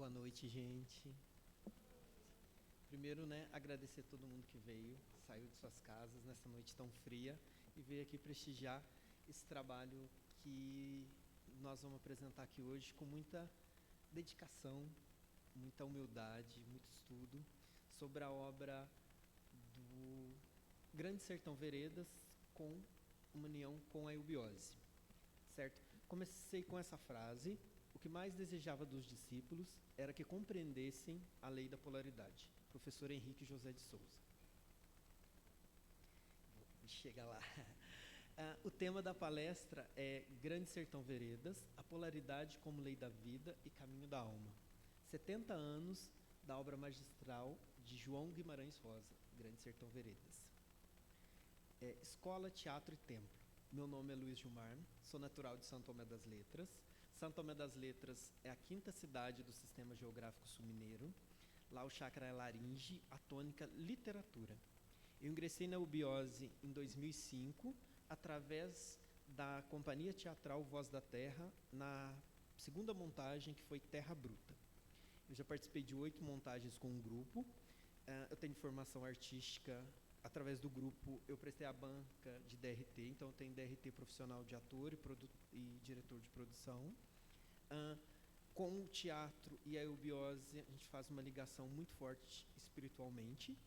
Boa noite, gente. Primeiro, agradecer a todo mundo que veio, saiu de suas casas nessa noite tão fria e veio aqui prestigiar esse trabalho que nós vamos apresentar aqui hoje com muita dedicação, muita humildade, muito estudo sobre a obra do Grande Sertão Veredas com uma união com a eubiose, certo? Comecei com essa frase: o que mais desejava dos discípulos era que compreendessem a lei da polaridade. Professor Henrique José de Souza. Chega lá. O tema da palestra é Grande Sertão Veredas, a polaridade como lei da vida e caminho da alma. 70 anos da obra magistral de João Guimarães Rosa, Grande Sertão Veredas. Escola, Teatro e Templo. Meu nome é Luiz Gilmar, sou natural de São Tomé das Letras. São Tomé das Letras é a 5ª cidade do Sistema Geográfico Sul-Mineiro. Lá o chakra é laringe, a tônica literatura. Eu ingressei na eubiose em 2005, através da companhia teatral Voz da Terra, na segunda montagem, que foi Terra Bruta. Eu já participei de 8 montagens com um grupo. Eu tenho formação artística. Através do grupo, eu prestei a banca de DRT, então eu tenho DRT profissional de ator e diretor de produção. Com o teatro e a eubiose, a gente faz uma ligação muito forte espiritualmente,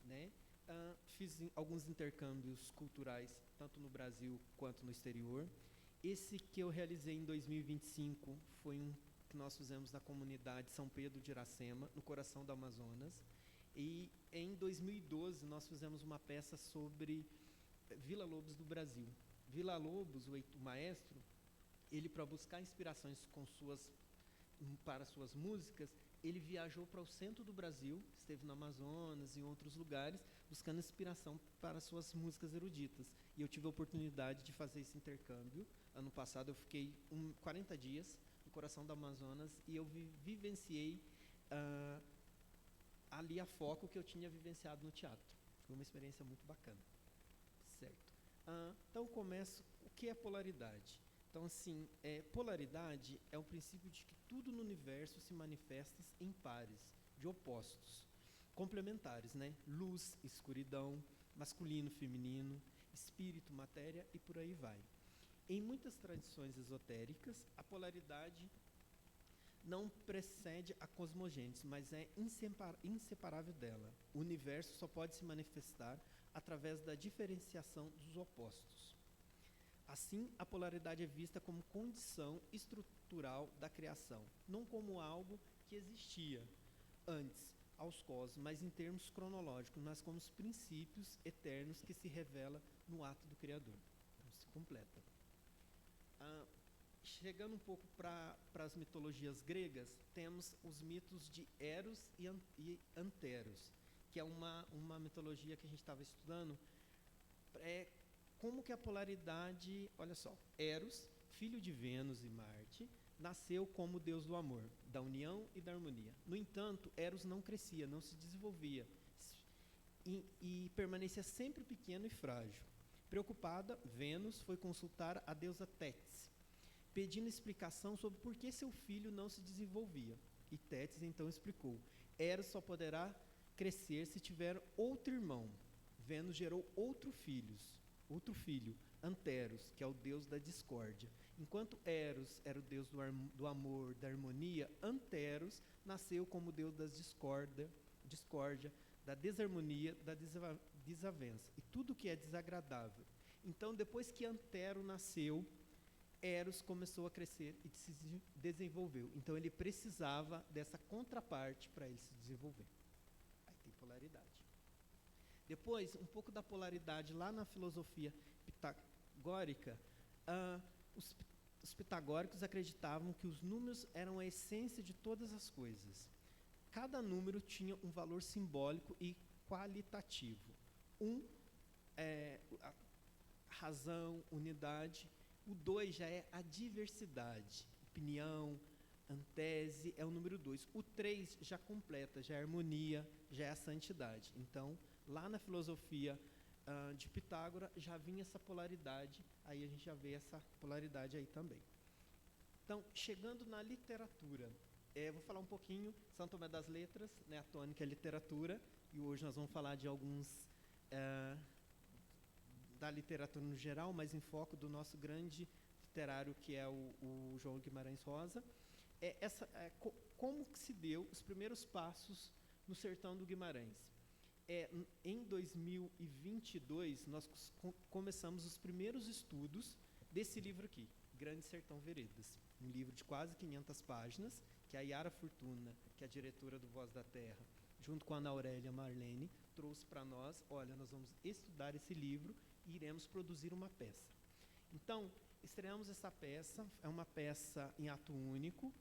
né? Fiz alguns intercâmbios culturais, tanto no Brasil quanto no exterior. Esse que eu realizei em 2025 foi um que nós fizemos na comunidade São Pedro de Iracema, no coração do Amazonas. E em 2012 nós fizemos uma peça sobre Vila Lobos do Brasil. Vila Lobos, o maestro, ele, para buscar inspirações para suas músicas, ele viajou para o centro do Brasil, esteve no Amazonas e em outros lugares, buscando inspiração para suas músicas eruditas. E eu tive a oportunidade de fazer esse intercâmbio. Ano passado eu fiquei 40 dias no coração do Amazonas e eu vivenciei ali a foco que eu tinha vivenciado no teatro. Foi uma experiência muito bacana. Certo. Então eu começo. O que é polaridade? Então, assim, polaridade é o princípio de que tudo no universo se manifesta em pares, de opostos, complementares, né? Luz, escuridão, masculino, feminino, espírito, matéria e por aí vai. Em muitas tradições esotéricas, a polaridade não precede a cosmogênese, mas é inseparável dela. O universo só pode se manifestar através da diferenciação dos opostos. Assim, a polaridade é vista como condição estrutural da criação, não como algo que existia antes aos cosmos, mas em termos cronológicos, mas como os princípios eternos que se revela no ato do Criador. Então, se completa. Chegando um pouco para as mitologias gregas, temos os mitos de Eros e Anteros, que é uma mitologia que a gente estava estudando. Como que a polaridade, olha só, Eros, filho de Vênus e Marte, nasceu como deus do amor, da união e da harmonia. No entanto, Eros não crescia, não se desenvolvia e permanecia sempre pequeno e frágil. Preocupada, Vênus foi consultar a deusa Tétis, pedindo explicação sobre por que seu filho não se desenvolvia. E Tétis então explicou: Eros só poderá crescer se tiver outro irmão. Vênus gerou outro filho, Anteros, que é o deus da discórdia. Enquanto Eros era o deus do amor, da harmonia, Anteros nasceu como deus da discórdia, da desarmonia, da desavença e tudo que é desagradável. Então, depois que Antero nasceu, Eros começou a crescer e se desenvolveu. Então, ele precisava dessa contraparte para ele se desenvolver. Aí tem polaridade. Depois, um pouco da polaridade lá na filosofia pitagórica. Os pitagóricos acreditavam que os números eram a essência de todas as coisas. Cada número tinha um valor simbólico e qualitativo. A razão, unidade. O 2 já é a diversidade, opinião, antese, é o número 2. O 3 já completa, já é a harmonia, já é a santidade. Então, lá na filosofia de Pitágoras já vinha essa polaridade, aí a gente já vê essa polaridade aí também. Então, chegando na literatura, Vou falar um pouquinho, São Tomé das Letras, né, a tônica é literatura, e hoje nós vamos falar de alguns da literatura no geral, mas em foco do nosso grande literário, que é o João Guimarães Rosa. Como que se deu os primeiros passos no sertão do Guimarães? Em 2022, nós começamos os primeiros estudos desse livro aqui, Grande Sertão Veredas, um livro de quase 500 páginas, que a Yara Fortuna, que é a diretora do Voz da Terra, junto com a Ana Aurélia Marlene, trouxe para nós. Olha, nós vamos estudar esse livro e iremos produzir uma peça. Então, estreamos essa peça, é uma peça em ato único,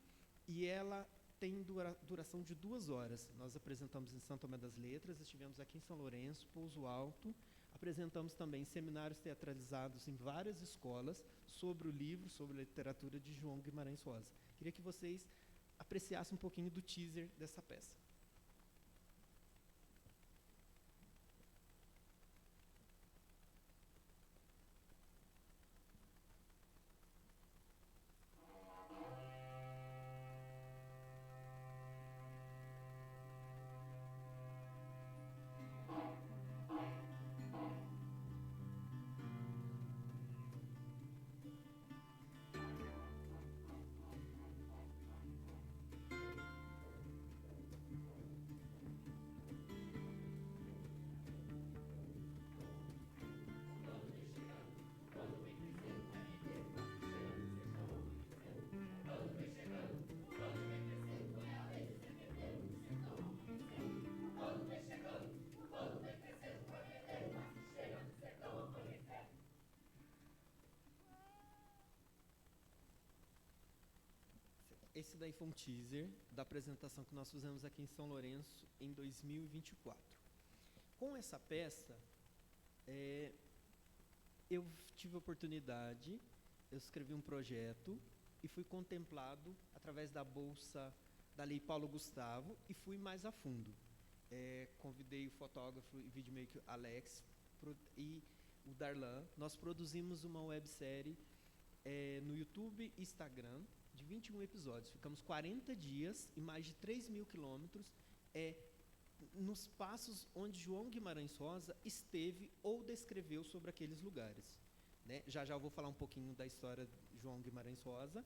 e ela tem duração de 2 horas. Nós apresentamos em São Tomé das Letras, estivemos aqui em São Lourenço, Pouso Alto, apresentamos também seminários teatralizados em várias escolas sobre o livro, sobre a literatura de João Guimarães Rosa. Queria que vocês apreciassem um pouquinho do teaser dessa peça. Esse daí foi um teaser da apresentação que nós fizemos aqui em São Lourenço em 2024. Com essa peça, eu tive a oportunidade, eu escrevi um projeto e fui contemplado através da bolsa da Lei Paulo Gustavo e fui mais a fundo. Convidei o fotógrafo e videomaker Alex e o Darlan. Nós produzimos uma websérie no YouTube e Instagram, de 21 episódios. Ficamos 40 dias e mais de 3.000 quilômetros nos passos onde João Guimarães Rosa esteve ou descreveu sobre aqueles lugares. Né? Já eu vou falar um pouquinho da história de João Guimarães Rosa.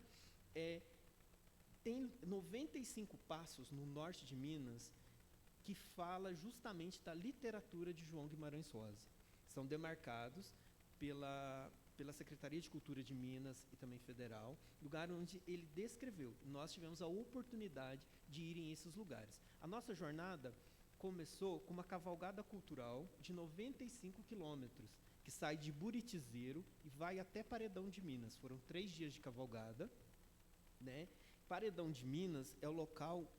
Tem 95 passos no norte de Minas que fala justamente da literatura de João Guimarães Rosa. São demarcados pela Secretaria de Cultura de Minas e também federal, lugar onde ele descreveu. Nós tivemos a oportunidade de ir em esses lugares. A nossa jornada começou com uma cavalgada cultural de 95 quilômetros, que sai de Buritizeiro e vai até Paredão de Minas. Foram 3 dias de cavalgada. Né? Paredão de Minas é o local,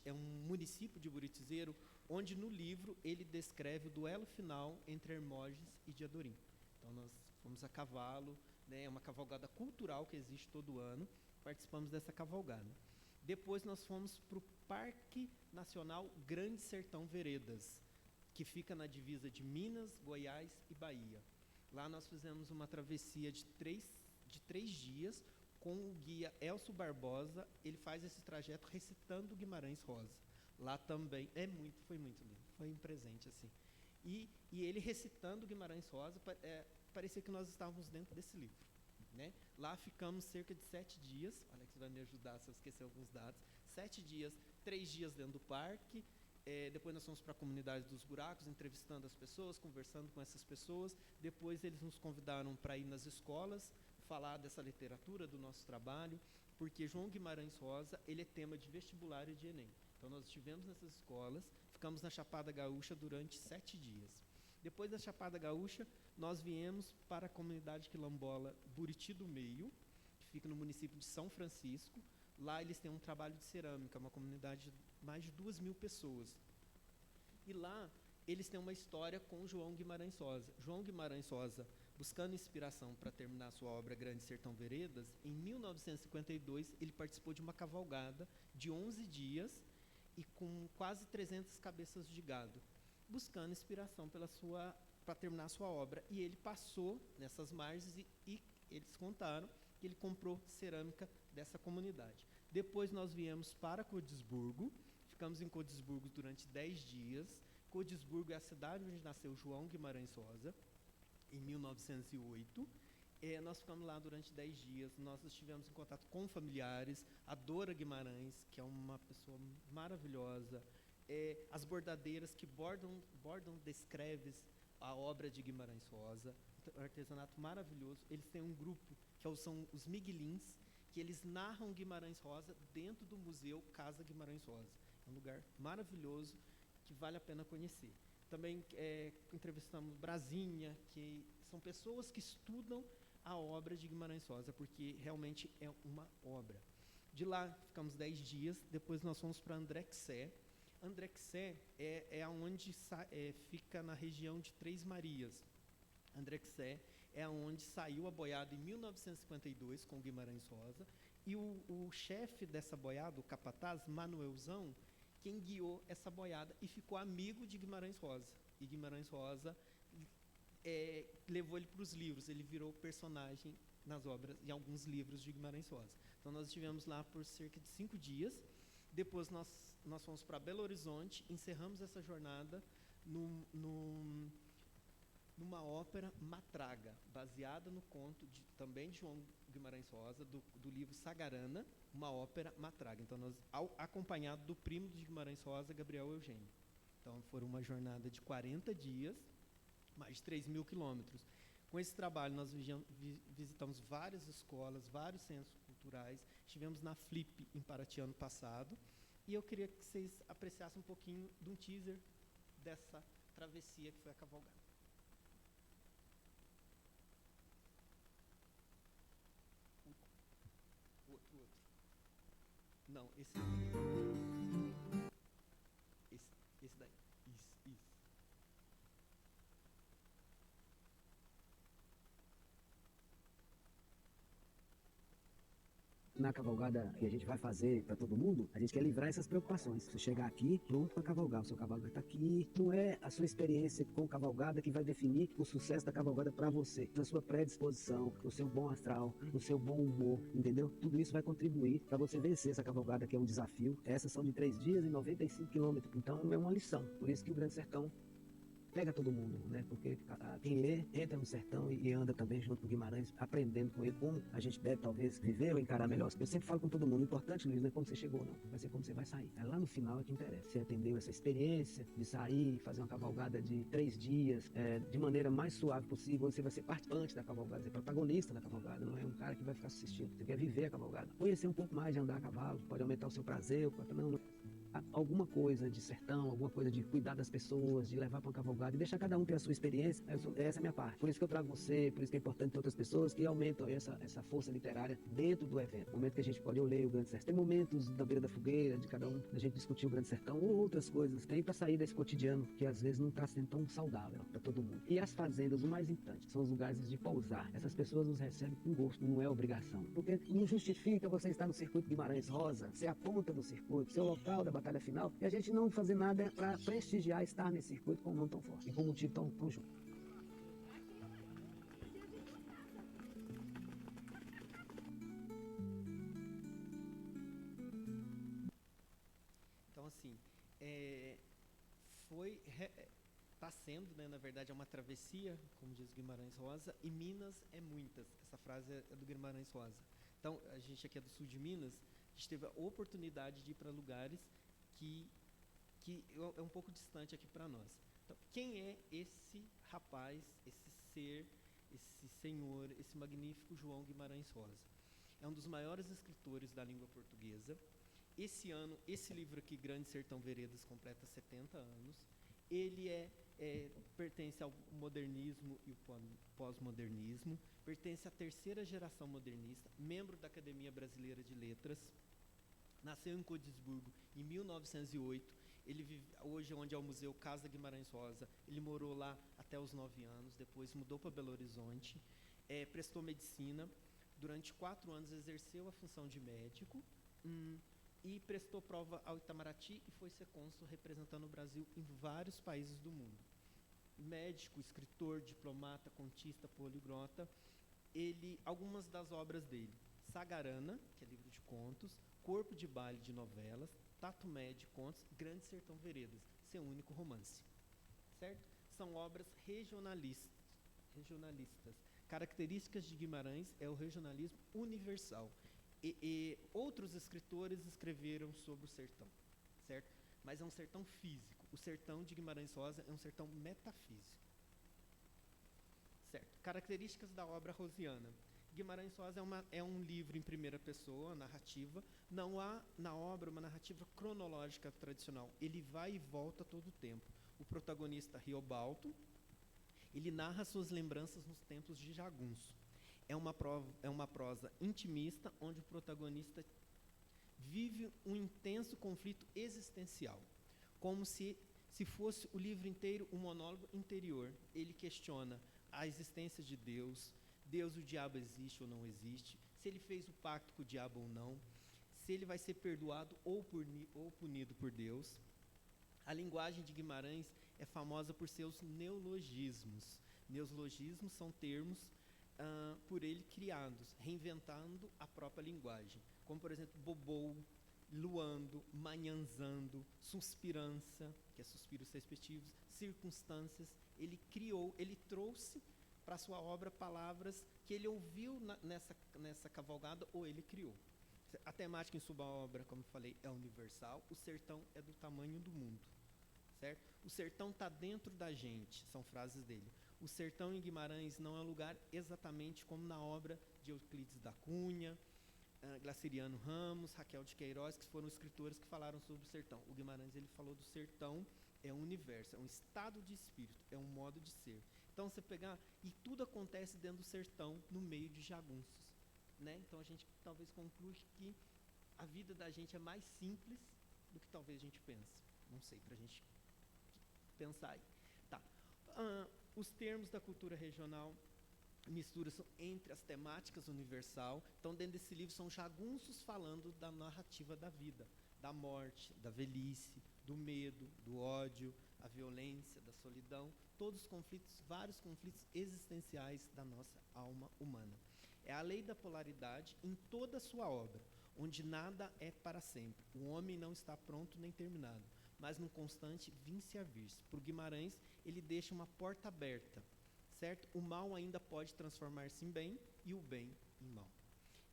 é um município de Buritizeiro, onde no livro ele descreve o duelo final entre Hermógenes e Diadorim. Então nós fomos a cavalo, né, é uma cavalgada cultural que existe todo ano, participamos dessa cavalgada. Depois nós fomos para o Parque Nacional Grande Sertão Veredas, que fica na divisa de Minas, Goiás e Bahia. Lá nós fizemos uma travessia de 3 dias com o guia Elcio Barbosa. Ele faz esse trajeto recitando Guimarães Rosa. Lá também, foi muito lindo, foi um presente assim. E ele recitando Guimarães Rosa, parecia que nós estávamos dentro desse livro. Né? Lá ficamos cerca de 7 dias, o Alex vai me ajudar se eu esquecer alguns dados, 7 dias, 3 dias dentro do parque, depois nós fomos para a comunidade dos buracos, entrevistando as pessoas, conversando com essas pessoas, depois eles nos convidaram para ir nas escolas, falar dessa literatura, do nosso trabalho, porque João Guimarães Rosa, ele é tema de vestibular e de Enem. Então nós estivemos nessas escolas, ficamos na Chapada Gaúcha durante 7 dias. Depois da Chapada Gaúcha, nós viemos para a comunidade quilombola Buriti do Meio, que fica no município de São Francisco. Lá eles têm um trabalho de cerâmica, uma comunidade de mais de 2.000 pessoas. E lá eles têm uma história com João Guimarães Rosa. João Guimarães Rosa, buscando inspiração para terminar sua obra Grande Sertão Veredas, em 1952 ele participou de uma cavalgada de 11 dias e com quase 300 cabeças de gado, buscando inspiração para terminar sua obra. E ele passou nessas margens e eles contaram que ele comprou cerâmica dessa comunidade. Depois nós viemos para Codisburgo, ficamos em Codisburgo durante 10 dias. Codisburgo é a cidade onde nasceu João Guimarães Rosa, em 1908. Nós ficamos lá durante 10 dias, nós estivemos em contato com familiares, a Dora Guimarães, que é uma pessoa maravilhosa, as bordadeiras que bordam descreves a obra de Guimarães Rosa, um artesanato maravilhoso. Eles têm um grupo, que são os Miguelins, que eles narram Guimarães Rosa dentro do Museu Casa Guimarães Rosa. É um lugar maravilhoso que vale a pena conhecer. Também entrevistamos Brasinha, que são pessoas que estudam a obra de Guimarães Rosa, porque realmente é uma obra. De lá ficamos 10 dias, depois nós fomos para André-Quissé. André-Quissé é onde fica na região de Três Marias. André-Quissé é onde saiu a boiada em 1952 com Guimarães Rosa, e o chefe dessa boiada, o capataz, Manuelzão, quem guiou essa boiada e ficou amigo de Guimarães Rosa. E Guimarães Rosa levou ele para os livros, ele virou personagem nas obras, em alguns livros de Guimarães Rosa. Então nós estivemos lá por cerca de 5 dias, depois nós fomos para Belo Horizonte, encerramos essa jornada numa ópera Matraga, baseada no conto também de João Guimarães Rosa, do livro Sagarana, uma ópera Matraga. Então nós, acompanhado do primo de Guimarães Rosa, Gabriel Eugênio. Então foi uma jornada de 40 dias, mais de 3.000 quilômetros. Com esse trabalho, nós visitamos várias escolas, vários centros culturais, estivemos na Flip, em Paraty, ano passado, e eu queria que vocês apreciassem um pouquinho de um teaser dessa travessia que foi a cavalgada. Outro. Não, esse não. Esse daí. Isso. Na cavalgada que a gente vai fazer para todo mundo, a gente quer livrar essas preocupações. Você chegar aqui, pronto para cavalgar, o seu cavalo vai estar aqui. Não é a sua experiência com cavalgada que vai definir o sucesso da cavalgada para você. A sua predisposição, o seu bom astral, o seu bom humor, entendeu? Tudo isso vai contribuir para você vencer essa cavalgada, que é um desafio. Essas são de 3 dias e 95 quilômetros. Então é uma lição. Por isso que o Grande Sertão pega todo mundo, né? Porque quem lê entra no sertão e anda também junto com Guimarães, aprendendo com ele como a gente deve talvez viver ou encarar melhor. Eu sempre falo com todo mundo, o importante, Luiz, não é como você chegou, não. Vai ser como você vai sair. É lá no final é que interessa. Você atendeu essa experiência de sair, fazer uma cavalgada de 3 dias, de maneira mais suave possível. Você vai ser participante da cavalgada, ser protagonista da cavalgada, não é um cara que vai ficar assistindo. Você quer viver a cavalgada. Conhecer um pouco mais de andar a cavalo, pode aumentar o seu prazer, não. Alguma coisa de sertão, alguma coisa de cuidar das pessoas, de levar para uma cavalgada e deixar cada um ter a sua experiência. Essa é a minha parte. Por isso que eu trago você, por isso que é importante ter outras pessoas que aumentam essa força literária dentro do evento. O momento que a gente pode ler o Grande Sertão. Tem momentos da beira da fogueira, de cada um, da gente discutir o Grande Sertão ou outras coisas. Tem para sair desse cotidiano que às vezes não está sendo tão saudável para todo mundo. E as fazendas, o mais importante, são os lugares de pousar. Essas pessoas nos recebem com gosto, não é obrigação. Porque não justifica você estar no circuito Guimarães Rosa, ser a ponta do circuito, ser o local da batalha final, e a gente não fazer nada para prestigiar estar nesse circuito com um nome tão forte e com um motivo tão junto. Então, assim, está sendo, né, na verdade, é uma travessia, como diz Guimarães Rosa, e Minas é muitas. Essa frase é do Guimarães Rosa. Então, a gente aqui é do sul de Minas, a gente teve a oportunidade de ir para lugares que é um pouco distante aqui para nós. Então, quem é esse rapaz, esse ser, esse senhor, esse magnífico João Guimarães Rosa? É um dos maiores escritores da língua portuguesa. Esse ano, esse livro aqui, Grande Sertão Veredas, completa 70 anos. Ele pertence ao modernismo e o pós-modernismo, pertence à terceira geração modernista, membro da Academia Brasileira de Letras, nasceu em Codisburgo em 1908, ele vive hoje onde é o Museu Casa Guimarães Rosa, ele morou lá até os 9 anos, depois mudou para Belo Horizonte, prestou medicina, durante 4 anos exerceu a função de médico, e prestou prova ao Itamaraty e foi ser cônsul representando o Brasil em vários países do mundo. Médico, escritor, diplomata, contista, poliglota. Algumas das obras dele: Sagarana, que é livro de contos, Corpo de Baile de Novelas, Tatumé de Contos, Grande Sertão Veredas, seu único romance. Certo? São obras regionalistas. Características de Guimarães é o regionalismo universal. E outros escritores escreveram sobre o sertão, certo? Mas é um sertão físico. O sertão de Guimarães Rosa é um sertão metafísico. Certo. Características da obra rosiana. Guimarães Rosa é um livro em primeira pessoa, narrativa. Não há na obra uma narrativa cronológica tradicional. Ele vai e volta todo o tempo. O protagonista, Riobaldo, ele narra suas lembranças nos tempos de jagunço. É uma prosa intimista, onde o protagonista vive um intenso conflito existencial, como se fosse o livro inteiro um monólogo interior. Ele questiona a existência de Deus, o diabo existe ou não existe, se ele fez o pacto com o diabo ou não, se ele vai ser perdoado ou punido por Deus. A linguagem de Guimarães é famosa por seus neologismos. Neologismos são termos por ele criados, reinventando a própria linguagem, como por exemplo bobou, luando, manhanzando, suspirança, que é suspiros respectivos, circunstâncias. Ele criou, ele trouxe para a sua obra palavras que ele ouviu nessa cavalgada ou ele criou. A temática em sua obra, como eu falei, é universal. O sertão é do tamanho do mundo, certo? O sertão está dentro da gente, são frases dele. O sertão em Guimarães não é um lugar exatamente como na obra de Euclides da Cunha, Graciliano Ramos, Raquel de Queiroz, que foram escritores que falaram sobre o sertão. O Guimarães ele falou do sertão, é um universo, é um estado de espírito, é um modo de ser. Então você pegar, e tudo acontece dentro do sertão, no meio de jagunços, né? Então a gente talvez conclui que a vida da gente é mais simples do que talvez a gente pense. Não sei, para a gente pensar aí. Tá. Os termos da cultura regional misturam entre as temáticas universal. Então, dentro desse livro, são jagunços falando da narrativa da vida, da morte, da velhice, do medo, do ódio, a violência, da solidão, todos os conflitos, vários conflitos existenciais da nossa alma humana. É a lei da polaridade em toda a sua obra, onde nada é para sempre. O homem não está pronto nem terminado, mas num constante vir-se a vir-se. Por Guimarães, ele deixa uma porta aberta, certo? O mal ainda pode transformar-se em bem e o bem em mal.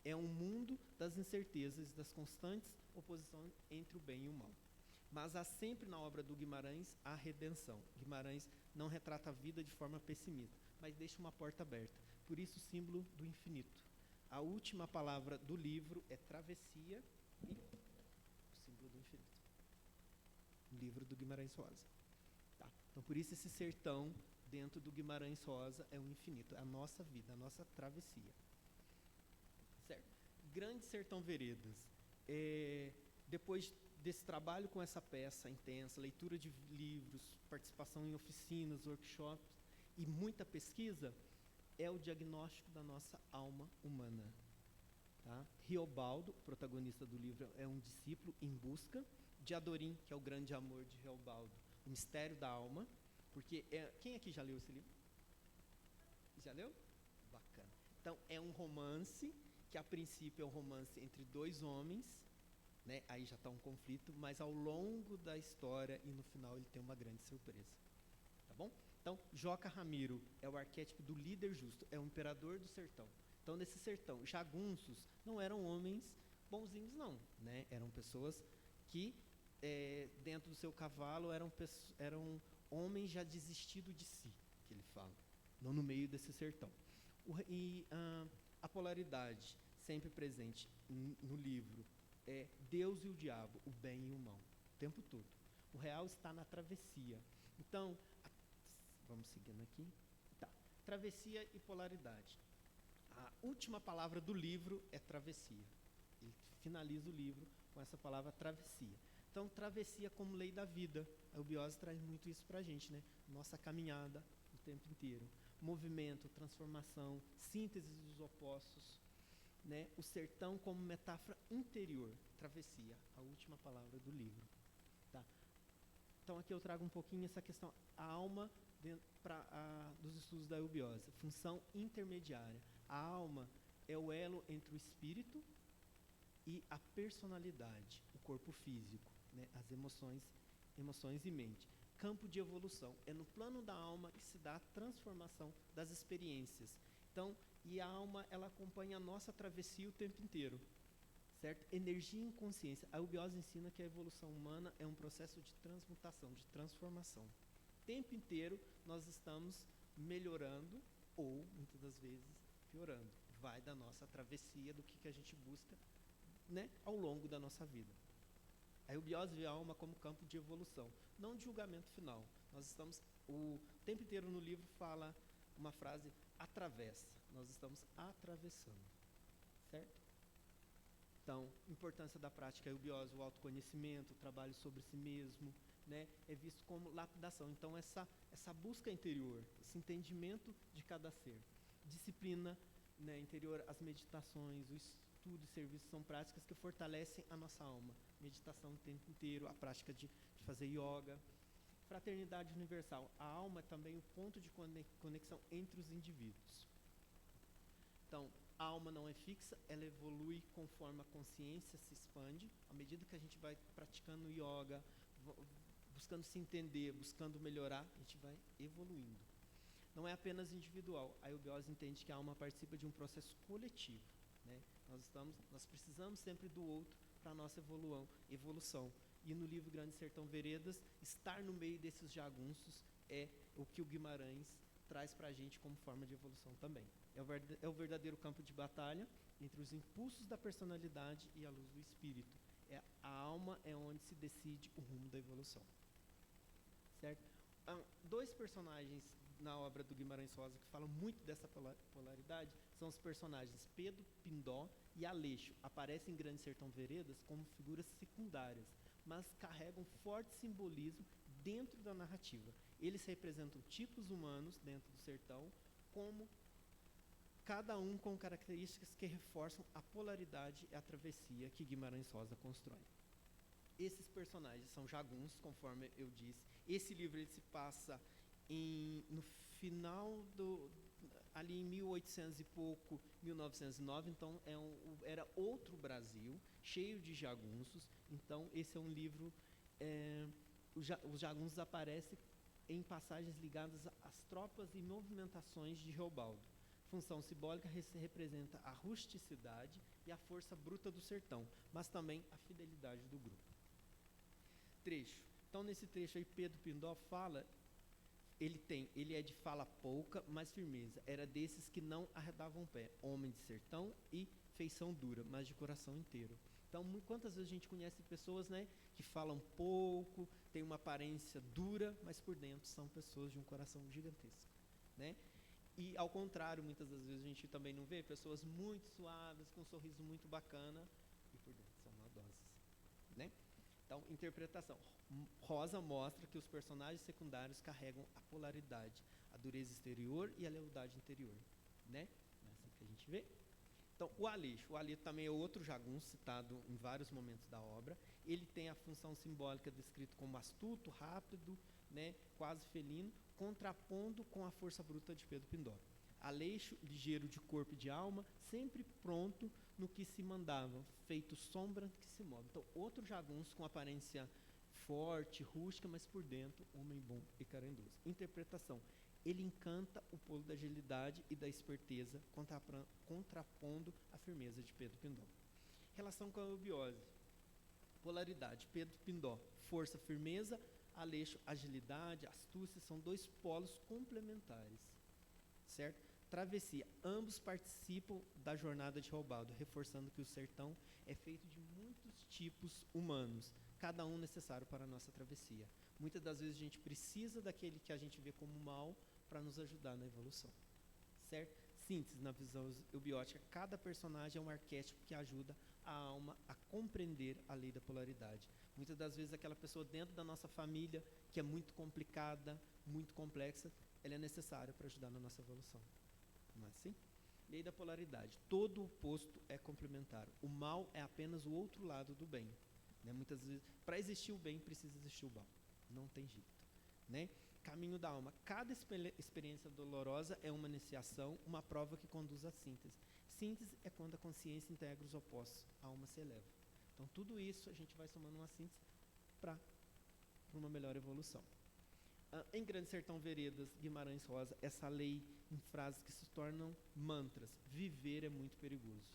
É um mundo das incertezas, das constantes oposições entre o bem e o mal. Mas há sempre na obra do Guimarães a redenção. Guimarães não retrata a vida de forma pessimista, mas deixa uma porta aberta. Por isso o símbolo do infinito. A última palavra do livro é travessia e o símbolo do infinito. O livro do Guimarães Rosa. Tá? Então por isso esse sertão dentro do Guimarães Rosa é o infinito, é a nossa vida, a nossa travessia. Certo? Grande Sertão Veredas. Depois desse trabalho com essa peça intensa, leitura de livros, participação em oficinas, workshops e muita pesquisa, é o diagnóstico da nossa alma humana. Tá? Riobaldo, protagonista do livro, é um discípulo em busca de Adorim, que é o grande amor de Riobaldo, o mistério da alma, porque quem aqui já leu esse livro? Já leu? Bacana. Então, é um romance, que a princípio é um romance entre dois homens, né? Aí já está um conflito, mas ao longo da história e no final ele tem uma grande surpresa. Tá bom? Então, Joca Ramiro é o arquétipo do líder justo, é o imperador do sertão. Então, nesse sertão, jagunços não eram homens bonzinhos, não, né? Eram pessoas que, dentro do seu cavalo, eram homens já desistidos de si, que ele fala, não no meio desse sertão. A polaridade sempre presente no livro é Deus e o diabo, o bem e o mal, o tempo todo. O real está na travessia. Então, vamos seguindo aqui. Tá. Travessia e polaridade. A última palavra do livro é travessia. Ele finaliza o livro com essa palavra travessia. Então, travessia como lei da vida. A eubiose traz muito isso para a gente, né? Nossa caminhada o tempo inteiro. Movimento, transformação, síntese dos opostos, né? O sertão como metáfora interior. Travessia, a última palavra do livro. Tá? Então, aqui eu trago um pouquinho essa questão, a alma dos estudos da eubiose. Função intermediária. A alma é o elo entre o espírito e a personalidade, o corpo físico, né? As emoções e mente. Campo de evolução. É no plano da alma que se dá a transformação das experiências. Então, e a alma, ela acompanha a nossa travessia o tempo inteiro. Certo? Energia e consciência. A eubiose ensina que a evolução humana é um processo de transmutação, de transformação. O tempo inteiro nós estamos melhorando ou, muitas das vezes, piorando. Vai da nossa travessia, do que a gente busca, né, ao longo da nossa vida. A eubiose vê a alma como campo de evolução, não de julgamento final. Nós estamos, o tempo inteiro no livro fala uma frase, atravessa. Nós estamos atravessando, certo? Então, importância da prática eubiose, o autoconhecimento, o trabalho sobre si mesmo, né, é visto como lapidação. Então, essa busca interior, esse entendimento de cada ser. Disciplina, né, interior, as meditações, o estudo e serviço são práticas que fortalecem a nossa alma. Meditação o tempo inteiro, a prática de fazer yoga. Fraternidade universal. A alma é também o ponto de conexão entre os indivíduos. Então, a alma não é fixa, ela evolui conforme a consciência se expande. À medida que a gente vai praticando yoga, buscando se entender, buscando melhorar, a gente vai evoluindo. Não é apenas individual. A eubiose entende que a alma participa de um processo coletivo, né? Nós precisamos sempre do outro para a nossa evolução. E no livro Grande Sertão Veredas, estar no meio desses jagunços é o que o Guimarães traz para a gente como forma de evolução também. É o verdadeiro campo de batalha entre os impulsos da personalidade e a luz do espírito. A alma é onde se decide o rumo da evolução. Certo? Dois personagens na obra do Guimarães Rosa que falam muito dessa polaridade são os personagens Pedro Pindó e Aleixo. Aparecem em Grande Sertão Veredas como figuras secundárias, mas carregam forte simbolismo dentro da narrativa. Eles representam tipos humanos dentro do sertão, como cada um com características que reforçam a polaridade e a travessia que Guimarães Rosa constrói. Esses personagens são jagunços, conforme eu disse. Esse livro ele se passa no final ali em 1800 e pouco, 1909, então era outro Brasil, cheio de jagunços. Então esse é um livro, os jagunços aparecem em passagens ligadas às tropas e movimentações de Reobaldo. Função simbólica representa a rusticidade e a força bruta do sertão, mas também a fidelidade do grupo. Trecho. Então, nesse trecho aí, Pedro Pindó fala, ele é de fala pouca, mas firmeza. Era desses que não arredavam pé, homem de sertão e feição dura, mas de coração inteiro. Então, quantas vezes a gente conhece pessoas, né, que falam pouco, têm uma aparência dura, mas por dentro são pessoas de um coração gigantesco, né? E, ao contrário, muitas das vezes a gente também não vê pessoas muito suaves, com um sorriso muito bacana, e por dentro são maldosas, né? Então, interpretação. Rosa mostra que os personagens secundários carregam a polaridade, a dureza exterior e a lealdade interior, né? É assim que a gente vê. Então, o Aleixo também é outro jagunço citado em vários momentos da obra. Ele tem a função simbólica descrito como astuto, rápido, né, quase felino, contrapondo com a força bruta de Pedro Pindó. Aleixo, ligeiro de corpo e de alma, sempre pronto no que se mandava, feito sombra que se move. Então, outro jagunço com aparência forte, rústica, mas por dentro, homem bom e carendoso. Interpretação. Ele encanta o polo da agilidade e da esperteza, contrapondo a firmeza de Pedro Pindó. Relação com a eubiose. Polaridade. Pedro Pindó, força, firmeza. Aleixo, agilidade, astúcia, são dois polos complementares, certo? Travessia, ambos participam da jornada de Reobaldo, reforçando que o sertão é feito de muitos tipos humanos, cada um necessário para a nossa travessia. Muitas das vezes a gente precisa daquele que a gente vê como mal para nos ajudar na evolução, certo? Síntese, na visão eubiótica, cada personagem é um arquétipo que ajuda a alma a compreender a lei da polaridade. Muitas das vezes aquela pessoa dentro da nossa família, que é muito complicada, muito complexa, ela é necessária para ajudar na nossa evolução. Não é assim? Lei da polaridade. Todo oposto é complementar. O mal é apenas o outro lado do bem. Né? Muitas vezes, para existir o bem, precisa existir o mal. Não tem jeito. Né? Caminho da alma. Cada experiência dolorosa é uma iniciação, uma prova que conduz à síntese. Síntese é quando a consciência integra os opostos, a alma se eleva. Então, tudo isso a gente vai somando uma síntese para uma melhor evolução. Em Grande Sertão Veredas, Guimarães Rosa, essa lei em frases que se tornam mantras. Viver é muito perigoso.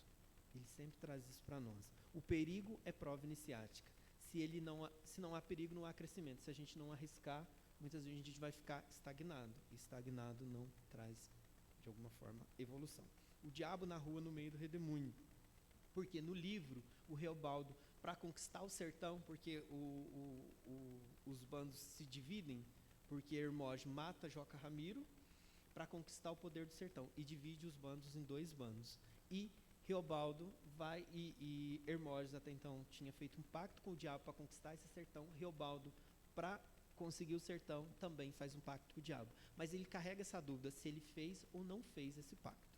Ele sempre traz isso para nós. O perigo é prova iniciática. Se não há perigo, não há crescimento. Se a gente não arriscar, muitas vezes a gente vai ficar estagnado. E estagnado não traz, de alguma forma, evolução. O diabo na rua, no meio do redemoinho. Porque no livro, o Reobaldo, para conquistar o sertão, porque os bandos se dividem, porque Hermógenes mata Joca Ramiro para conquistar o poder do sertão e divide os bandos em 2 bandos. E Reobaldo vai, e Hermógenes até então tinha feito um pacto com o diabo para conquistar esse sertão. Reobaldo, para conseguir o sertão, também faz um pacto com o diabo. Mas ele carrega essa dúvida se ele fez ou não fez esse pacto.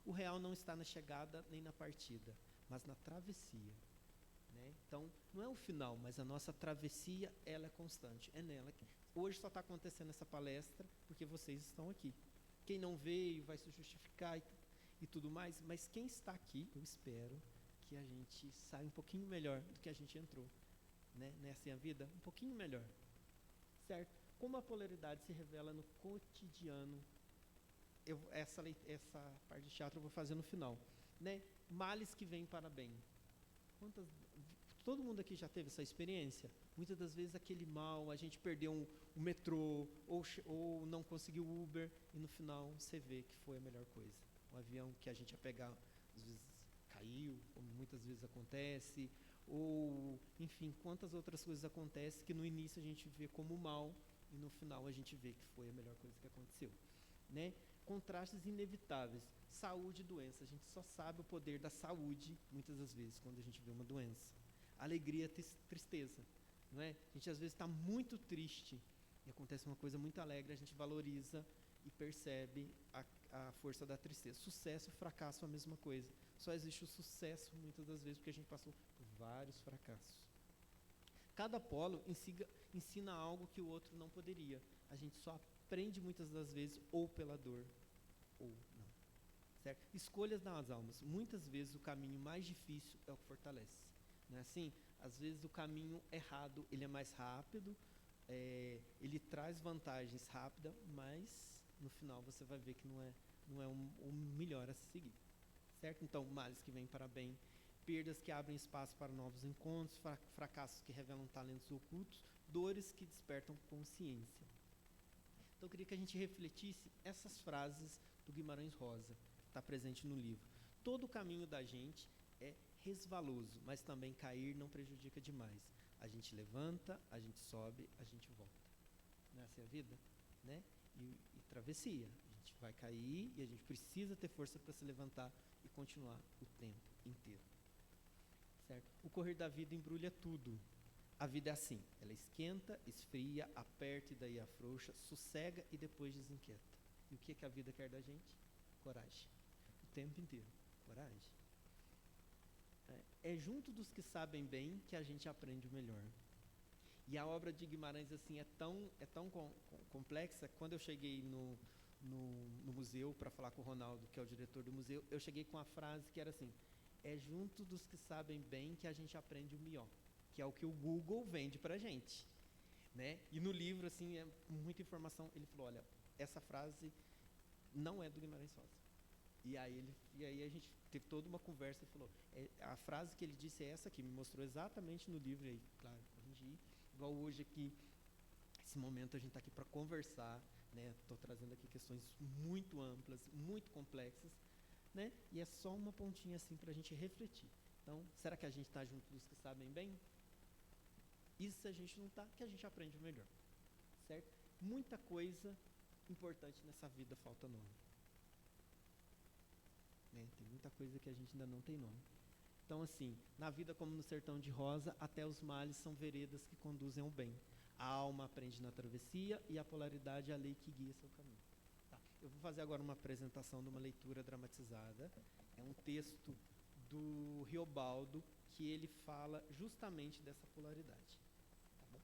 O real não está na chegada nem na partida, mas na travessia. Né? Então, não é o final, mas a nossa travessia, ela é constante. É nela que... Hoje só está acontecendo essa palestra porque vocês estão aqui. Quem não veio vai se justificar e tudo mais, mas quem está aqui, eu espero que a gente saia um pouquinho melhor do que a gente entrou, né? Nessa vida, um pouquinho melhor, certo? Como a polaridade se revela no cotidiano, essa parte de teatro eu vou fazer no final, né? Males que vêm para bem. Todo mundo aqui já teve essa experiência? Muitas das vezes aquele mal, a gente perdeu um metrô, ou não conseguiu Uber, e no final você vê que foi a melhor coisa. O avião que a gente ia pegar, às vezes caiu, como muitas vezes acontece, ou, enfim, quantas outras coisas acontecem que no início a gente vê como mal, e no final a gente vê que foi a melhor coisa que aconteceu. Né? Contrastes inevitáveis, saúde e doença. A gente só sabe o poder da saúde, muitas das vezes, quando a gente vê uma doença. Alegria, tristeza. Não é? A gente às vezes está muito triste e acontece uma coisa muito alegre, a gente valoriza e percebe a força da tristeza. Sucesso e fracasso é a mesma coisa. Só existe o sucesso muitas das vezes porque a gente passou por vários fracassos. Cada polo ensina algo que o outro não poderia. A gente só aprende muitas das vezes ou pela dor ou não. Certo? Escolhas nas almas. Muitas vezes o caminho mais difícil é o que fortalece. Não é assim? Às vezes o caminho errado ele é mais rápido, ele traz vantagens rápidas, mas no final você vai ver que não é o melhor a se seguir. Certo? Então, males que vêm para bem, perdas que abrem espaço para novos encontros, fracassos que revelam talentos ocultos, dores que despertam consciência. Então eu queria que a gente refletisse essas frases do Guimarães Rosa, que está presente no livro. Todo o caminho da gente é resvaloso, mas também cair não prejudica demais. A gente levanta, a gente sobe, a gente volta. Não é assim a vida? Né? E travessia. A gente vai cair e a gente precisa ter força para se levantar e continuar o tempo inteiro. Certo? O correr da vida embrulha tudo. A vida é assim, ela esquenta, esfria, aperta e daí afrouxa, sossega e depois desinquieta. E o que a vida quer da gente? Coragem. O tempo inteiro. Coragem. É junto dos que sabem bem que a gente aprende o melhor. E a obra de Guimarães assim, é tão complexa. Quando eu cheguei no museu para falar com o Ronaldo, que é o diretor do museu, eu cheguei com a frase que era assim: é junto dos que sabem bem que a gente aprende o melhor, que é o que o Google vende para a gente. Né? E no livro, assim, é muita informação. Ele falou, olha, essa frase não é do Guimarães Rosa. E aí a gente teve toda uma conversa e falou, a frase que ele disse é essa aqui, me mostrou exatamente no livro. E aí, claro, a gente ir, igual hoje aqui, esse momento a gente está aqui para conversar, né? Estou trazendo aqui questões muito amplas, muito complexas, né? E é só uma pontinha assim para a gente refletir. Então, será que a gente está junto dos que sabem bem? E se a gente não está, que a gente aprende o melhor, certo? Muita coisa importante nessa vida falta nome. Né? Tem muita coisa que a gente ainda não tem nome. Então, assim, na vida como no sertão de rosa, até os males são veredas que conduzem ao bem. A alma aprende na travessia e a polaridade é a lei que guia seu caminho. Tá. Eu vou fazer agora uma apresentação de uma leitura dramatizada. É um texto do Reobaldo que ele fala justamente dessa polaridade. Tá bom?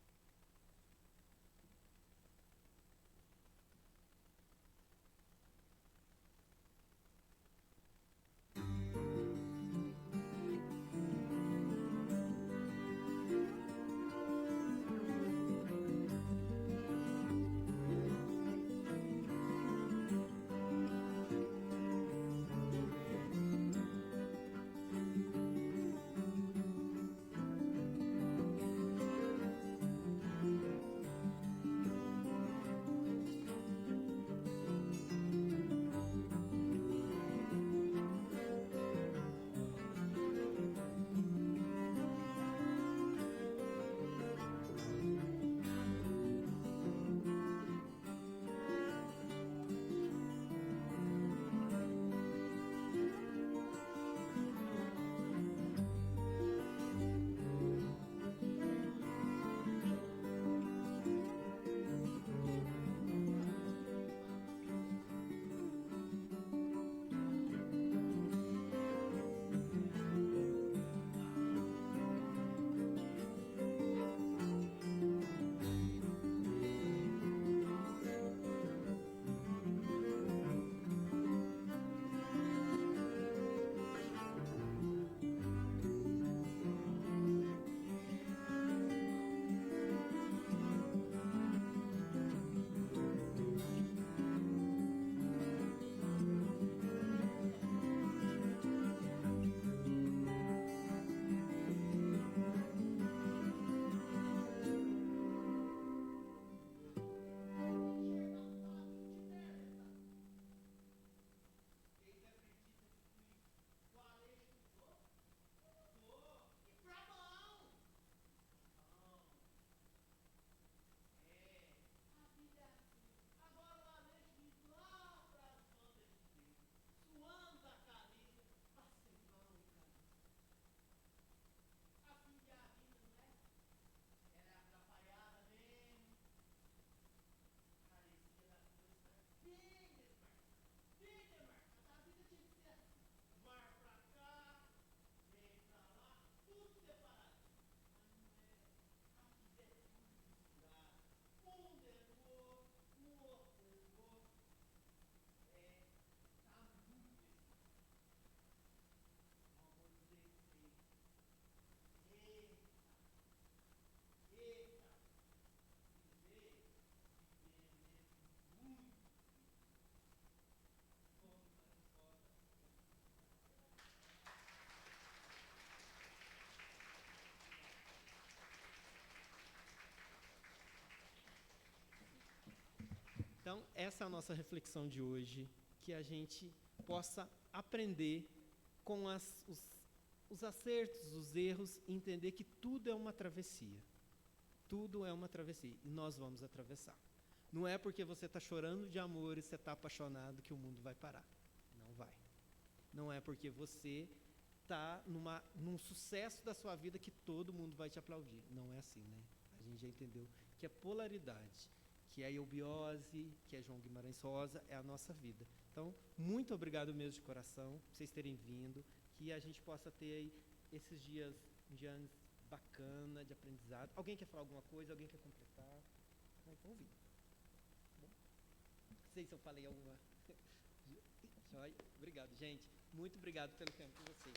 Então, essa é a nossa reflexão de hoje, que a gente possa aprender com os acertos, os erros, e entender que tudo é uma travessia. Tudo é uma travessia, e nós vamos atravessar. Não é porque você está chorando de amor e você está apaixonado que o mundo vai parar. Não vai. Não é porque você está num sucesso da sua vida que todo mundo vai te aplaudir. Não é assim, né? A gente já entendeu que é polaridade, que é a eubiose, que é João Guimarães Rosa, é a nossa vida. Então, muito obrigado mesmo de coração por vocês terem vindo, que a gente possa ter aí esses dias bacana de aprendizado. Alguém quer falar alguma coisa? Alguém quer completar? Então, vim. Não sei se eu falei alguma. Joia. Obrigado, gente. Muito obrigado pelo tempo de vocês.